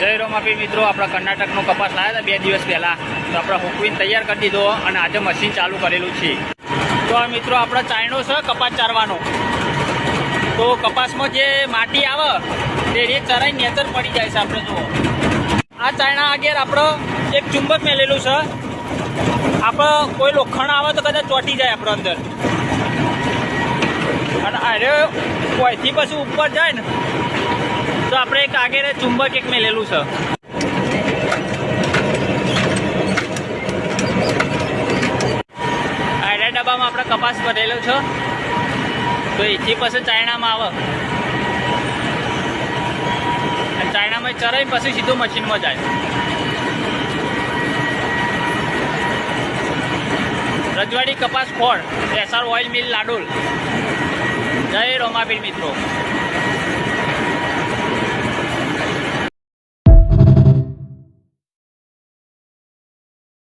જય રોમાપી મિત્રો, આપણા કર્ણાટકનો કપાસ લાવ્યા હતા 2 દિવસ પહેલાં, તો આપણે હુકવીને તૈયાર કરી દીધો અને આજે મશીન ચાલુ કરેલું છે. તો આ મિત્રો આપણો ચાયણો છે કપાસ ચારવાનો. તો કપાસમાં જે માટી આવે તે રેત ચરાઈ નેચર પડી જાય છે. આપણે જુઓ આ ચાયણા આગળ આપણો એક ચુંબક મેલેલું છે. આપણે કોઈ લોખંડ આવે તો કદાચ ચોંટી જાય આપણે અંદર, અને અરે કોઈથી પછી ઉપર જાય ને તો આપણે એક આગળ ચુંબક એક મેલેલું છે. આડા ડબ્બામાં આપણે કપાસ ભરેલો છે, તો એથી પછી ચાયણામાં આવે અને ચાયણામાં ચરાઈ પછી સીધું મશીનમાં જાય. રજવાડી કપાસ ખોળ SR ઓઇલ મિલ લાડોલ. જય રોમાપીર મિત્રો.